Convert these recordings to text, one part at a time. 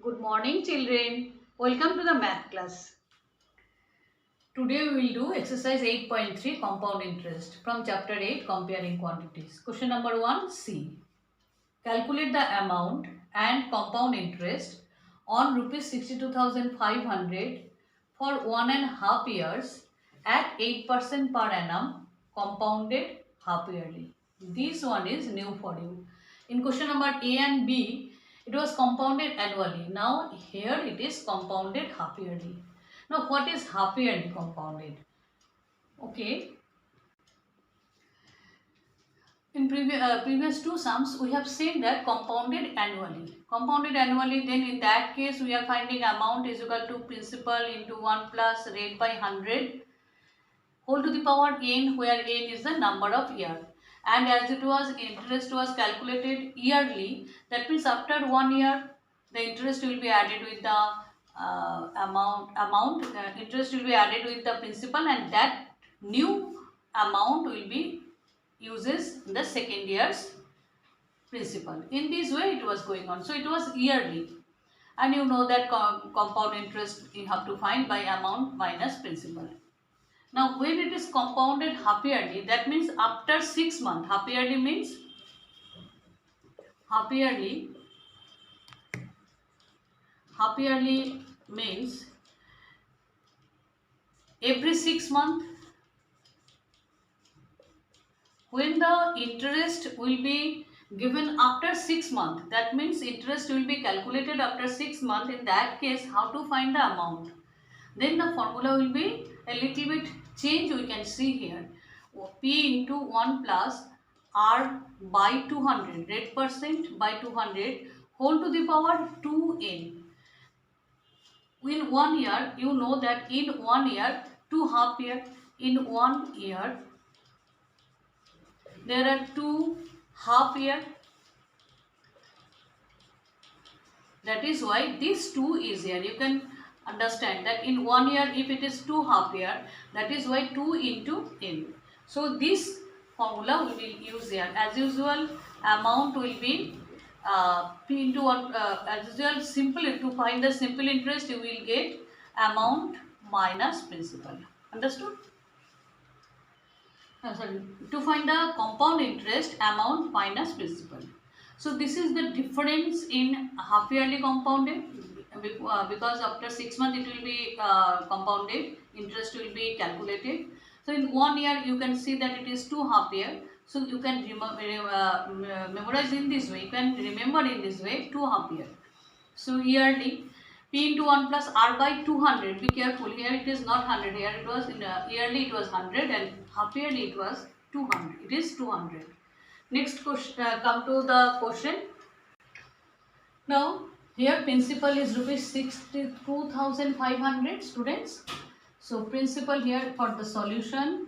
Good morning children. Welcome to the math class. Today we will do exercise 8.3 compound interest from chapter 8 comparing quantities. Question number 1 C. Calculate the amount and compound interest on rupees 62,500 for 1.5 years at 8% per annum compounded half yearly. This one is new for you. In question number A and B, it was compounded annually. Now here it is compounded half yearly. Now what is half yearly compounded? Okay. In previous two sums, we have seen that compounded annually. Compounded annually, then in that case, we are finding amount is equal to principal into 1 plus rate by 100 whole to the power n, where n is the number of year. And as it was, interest was calculated yearly, that means after 1 year, the interest will be added with the interest will be added with the principal, and that new amount will be uses the second year's principal. In this way it was going on. So it was yearly, and you know that compound interest you have to find by amount minus principal. Now when it is compounded half yearly, that means after 6 months. Half yearly means half yearly means every 6 months. When the interest will be given after 6 months, that means interest will be calculated after 6 months. In that case, how to find the amount? Then the formula will be a little bit change, we can see here. P into 1 plus R by 200, rate percent by 200 whole to the power 2n. In 1 year, you know that in 1 year, 2 half year, in 1 year, there are 2 half year. That is why this 2 is here. You can understand that in 1 year, if it is 2 half year, that is why 2 into n. So this formula we will use here. As usual, amount will be P into 1. As usual, simple, to find the simple interest, you will get amount minus principal. Understood? Sorry, to find the compound interest, amount minus principal. So this is the difference in half yearly compounded, because after 6 months it will be compounded, interest will be calculated. So in 1 year you can see that it is 2 half year. So you can memorize in this way, you can remember in this way 2 half year. So yearly, P into 1 plus R by 200. Be careful, here it is not 100. Here it was in yearly it was 100, and half yearly it was 200. It is 200. Next question, come to the question. Now here principal is rupees 62,500 students. So principal here for the solution,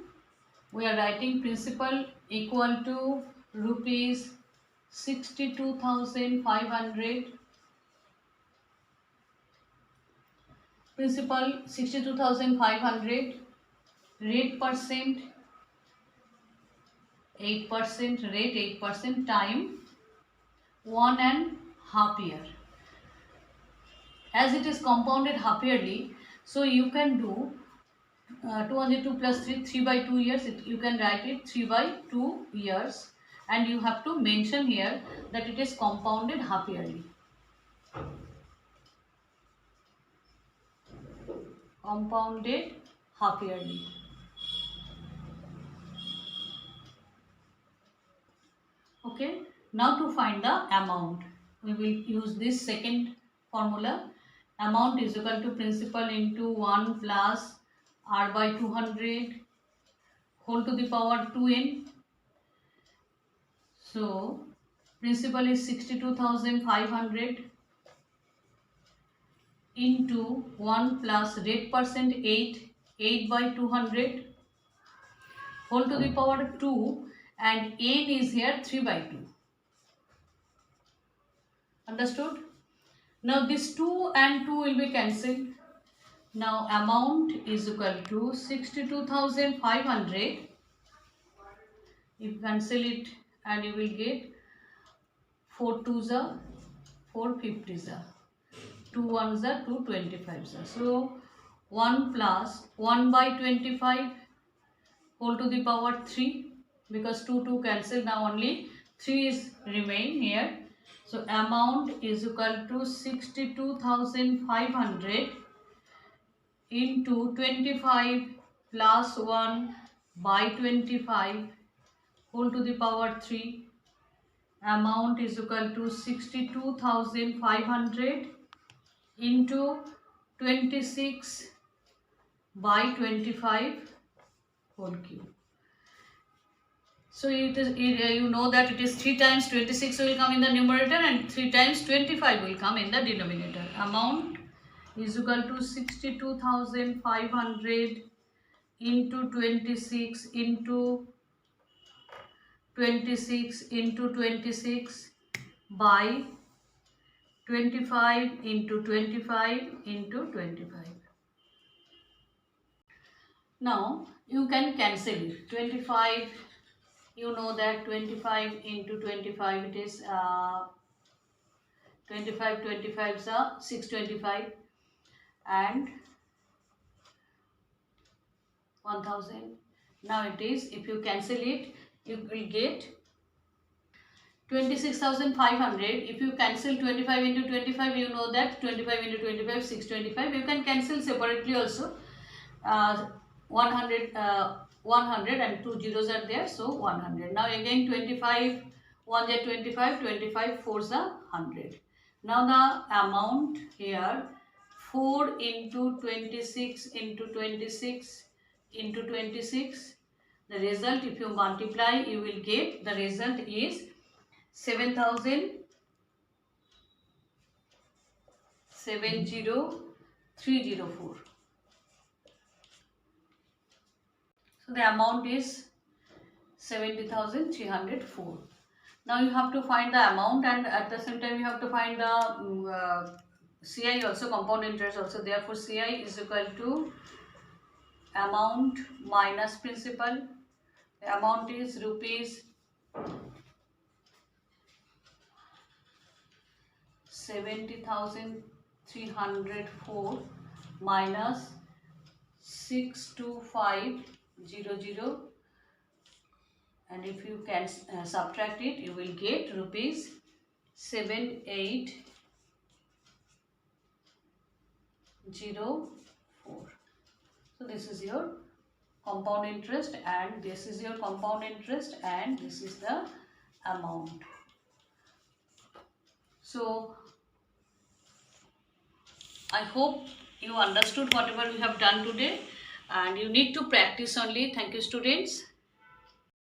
we are writing principal equal to rupees 62,500. Principal 62,500, rate percent 8%, rate 8%, time 1.5 year. As it is compounded half yearly, so you can do 202 plus 3, 3 by 2 years. You can write it 3 by 2 years, and you have to mention here that it is compounded half yearly. Compounded half yearly. Okay, now to find the amount, we will use this second formula. Amount is equal to principal into 1 plus R by 200 whole to the power 2n. So principal is 62,500 into 1 plus rate percent 8 by 200 whole to the power 2, and n is here 3 by 2. Understood? Now this 2 and 2 will be cancelled. Now amount is equal to 62,500. You cancel it and you will get 4 2s are 4 50s are. 2 ones are 2, 25s are. So 1 plus 1 by 25 whole to the power 3, because 2 cancel, now only 3 is remain here. So amount is equal to 62,500 into 25 plus 1 by 25 whole to the power 3. Amount is equal to 62,500 into 26 by 25 whole cube. So it is, you know that it is 3 times 26 will come in the numerator and 3 times 25 will come in the denominator. Amount is equal to 62,500 into 26 into 26 into 26 by 25 into 25 into 25. Now you can cancel it. 25, you know that 25 into 25 it is 25 25s are 625 and 1000. Now it is, if you cancel it, you will get 26,500. If you cancel 25 into 25, you know that 25 into 25 625. You can cancel separately also. 100 and 2 zeros are there, so 100. Now again 25 1 are 25, 25 4s are 100. Now the amount here 4 into 26 into 26 into 26. The result, if you multiply, you will get, the result is 7,304. So the amount is 70,304. Now you have to find the amount, and at the same time you have to find the CI also, compound interest also. Therefore CI is equal to amount minus principal. The amount is rupees 70,304 minus 62500, and if you can subtract it, you will get rupees 7804. So this is your compound interest, and this is your compound interest, and this is the amount. So I hope you understood whatever we have done today, and you need to practice only. Thank you, students.